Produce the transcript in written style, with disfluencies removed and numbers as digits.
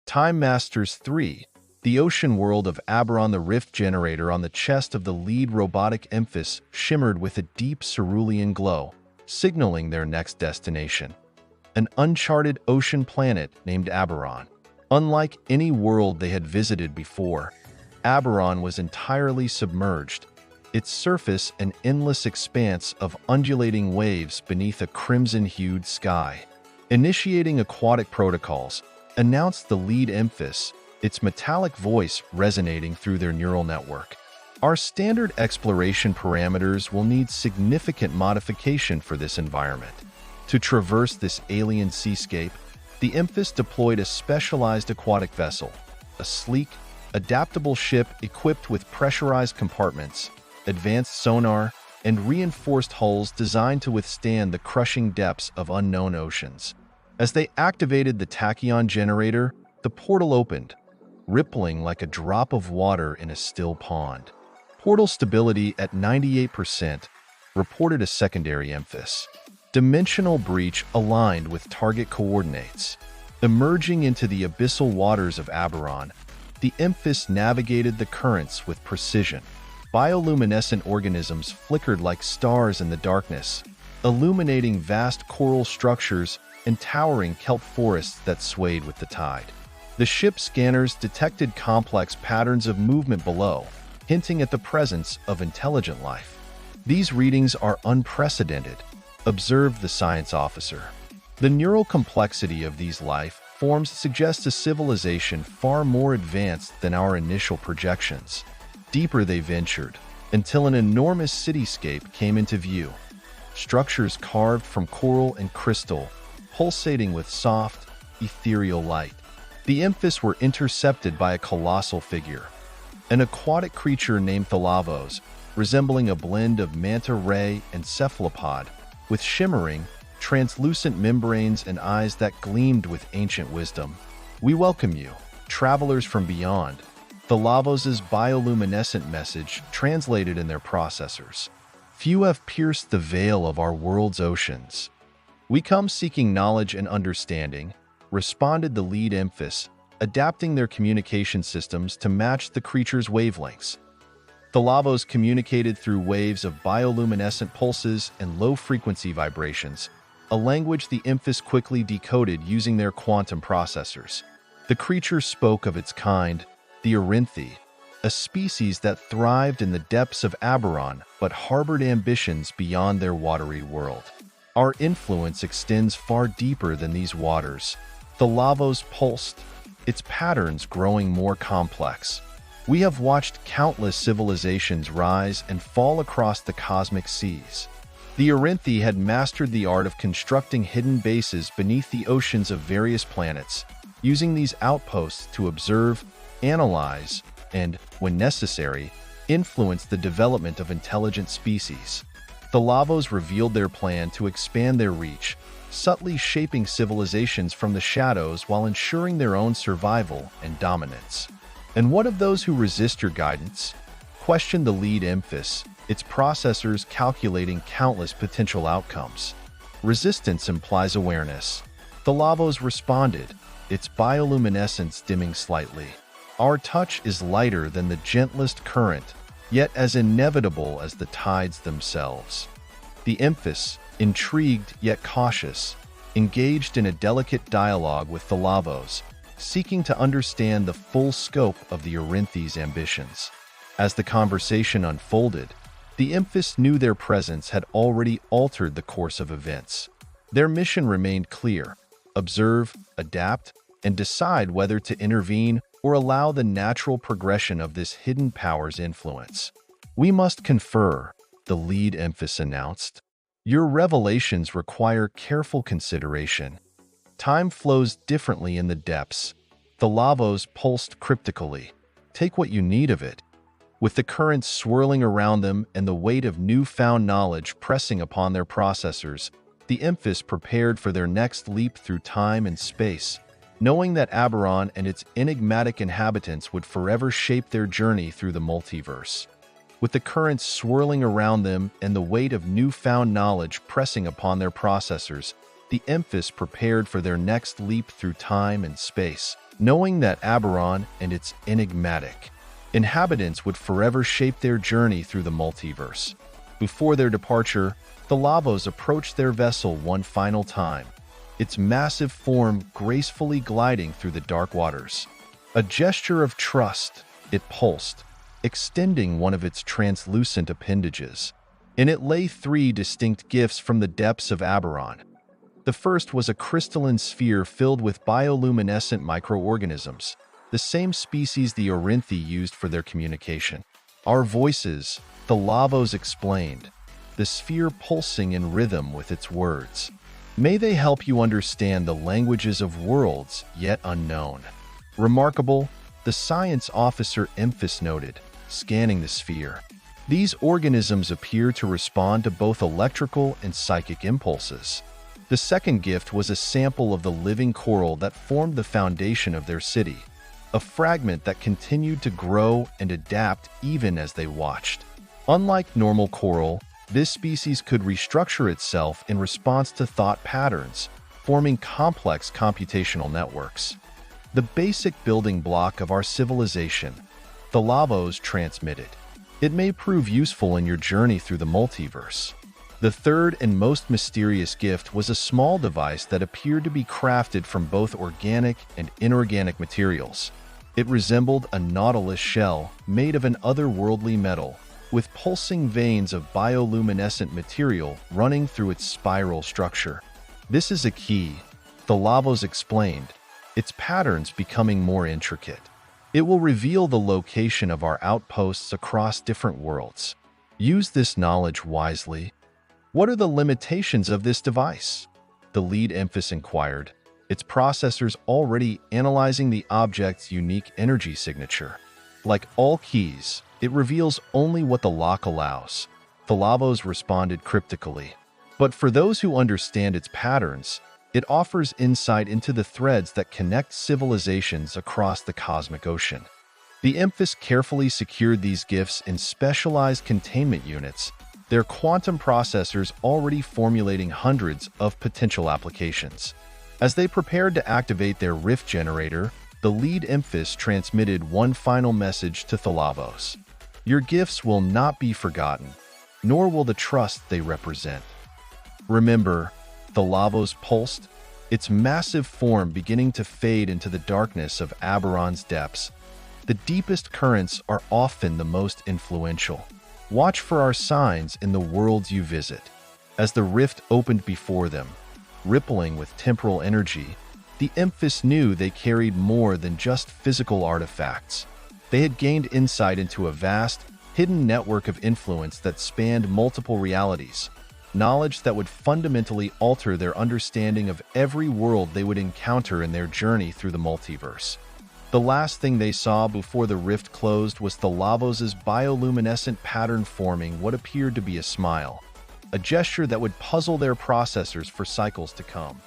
Time Masters 3. The ocean world of Abyron. The rift generator on the chest of the lead robotic Emphis shimmered with a deep cerulean glow, signaling their next destination. An uncharted ocean planet named Abryon. Unlike any world they had visited before, Abryon was entirely submerged, its surface an endless expanse of undulating waves beneath a crimson-hued sky. Initiating aquatic protocols, announced the lead Emphis, its metallic voice resonating through their neural network. Our standard exploration parameters will need significant modification for this environment. To traverse this alien seascape, the Emphis deployed a specialized aquatic vessel, a sleek, adaptable ship equipped with pressurized compartments, advanced sonar, and reinforced hulls designed to withstand the crushing depths of unknown oceans. As they activated the tachyon generator, the portal opened, rippling like a drop of water in a still pond. Portal stability at 98%, reported a secondary Emphis. Dimensional breach aligned with target coordinates. Emerging into the abyssal waters of Abyron, the Emphis navigated the currents with precision. Bioluminescent organisms flickered like stars in the darkness, illuminating vast coral structures and towering kelp forests that swayed with the tide. The ship's scanners detected complex patterns of movement below, hinting at the presence of intelligent life. These readings are unprecedented, observed the science officer. The neural complexity of these life forms suggests a civilization far more advanced than our initial projections. Deeper they ventured, until an enormous cityscape came into view. Structures carved from coral and crystal, pulsating with soft, ethereal light. The Emphis were intercepted by a colossal figure, an aquatic creature named Thalavos, resembling a blend of manta ray and cephalopod, with shimmering, translucent membranes and eyes that gleamed with ancient wisdom. "We welcome you, travelers from beyond," Thalavos' bioluminescent message translated in their processors. "Few have pierced the veil of our world's oceans. We come seeking knowledge and understanding," responded the lead Emphis, adapting their communication systems to match the creature's wavelengths. Thalavos communicated through waves of bioluminescent pulses and low-frequency vibrations, a language the Emphis quickly decoded using their quantum processors. The creature spoke of its kind, the Arinthi, a species that thrived in the depths of Abyron but harbored ambitions beyond their watery world. "Our influence extends far deeper than these waters," Thalavos pulsed, its patterns growing more complex. "We have watched countless civilizations rise and fall across the cosmic seas." The Arinthi had mastered the art of constructing hidden bases beneath the oceans of various planets, using these outposts to observe, analyze, and, when necessary, influence the development of intelligent species. Thalavos revealed their plan to expand their reach, subtly shaping civilizations from the shadows while ensuring their own survival and dominance. "And what of those who resist your guidance?" questioned the lead Emphis, its processors calculating countless potential outcomes. "Resistance implies awareness," Thalavos responded, its bioluminescence dimming slightly. "Our touch is lighter than the gentlest current, yet as inevitable as the tides themselves." The Emphis, intrigued yet cautious, engaged in a delicate dialogue with Thalavos, seeking to understand the full scope of the Arinthi's ambitions. As the conversation unfolded, the Emphis knew their presence had already altered the course of events. Their mission remained clear: observe, adapt, and decide whether to intervene or allow the natural progression of this hidden power's influence. "We must confer," the lead Emphis announced. "Your revelations require careful consideration. Time flows differently in the depths." Thalavos pulsed cryptically. "Take what you need of it." With the currents swirling around them and the weight of newfound knowledge pressing upon their processors, the Emphis prepared for their next leap through time and space, knowing that Abyron and its enigmatic inhabitants would forever shape their journey through the multiverse. With the currents swirling around them and the weight of newfound knowledge pressing upon their processors, the Emphis prepared for their next leap through time and space, knowing that Abyron and its enigmatic inhabitants would forever shape their journey through the multiverse. Before their departure, Thalavos approached their vessel one final time, its massive form gracefully gliding through the dark waters. A gesture of trust, it pulsed, extending one of its translucent appendages. In it lay three distinct gifts from the depths of Abyron. The first was a crystalline sphere filled with bioluminescent microorganisms, the same species the Orinthi used for their communication. Our voices, Thalavos explained, the sphere pulsing in rhythm with its words. May they help you understand the languages of worlds yet unknown. Remarkable, the science officer Emphis noted, scanning the sphere. These organisms appear to respond to both electrical and psychic impulses. The second gift was a sample of the living coral that formed the foundation of their city, a fragment that continued to grow and adapt even as they watched. Unlike normal coral, this species could restructure itself in response to thought patterns, forming complex computational networks. The basic building block of our civilization, Thalavos transmitted. It may prove useful in your journey through the multiverse. The third and most mysterious gift was a small device that appeared to be crafted from both organic and inorganic materials. It resembled a nautilus shell made of an otherworldly metal, with pulsing veins of bioluminescent material running through its spiral structure. This is a key, Thalavos explained, its patterns becoming more intricate. It will reveal the location of our outposts across different worlds. Use this knowledge wisely. What are the limitations of this device? The lead Emphis inquired, its processors already analyzing the object's unique energy signature. Like all keys, it reveals only what the lock allows, Thalavos responded cryptically. But for those who understand its patterns, it offers insight into the threads that connect civilizations across the cosmic ocean. The Emphis carefully secured these gifts in specialized containment units, their quantum processors already formulating hundreds of potential applications. As they prepared to activate their rift generator, the lead Emphis transmitted one final message to Thalavos. Your gifts will not be forgotten, nor will the trust they represent. Remember, Thalavos pulsed, its massive form beginning to fade into the darkness of Abyron's depths. The deepest currents are often the most influential. Watch for our signs in the worlds you visit. As the rift opened before them, rippling with temporal energy, the Emphis knew they carried more than just physical artifacts. They had gained insight into a vast, hidden network of influence that spanned multiple realities, knowledge that would fundamentally alter their understanding of every world they would encounter in their journey through the multiverse. The last thing they saw before the rift closed was Thalavos' bioluminescent pattern forming what appeared to be a smile, a gesture that would puzzle their processors for cycles to come.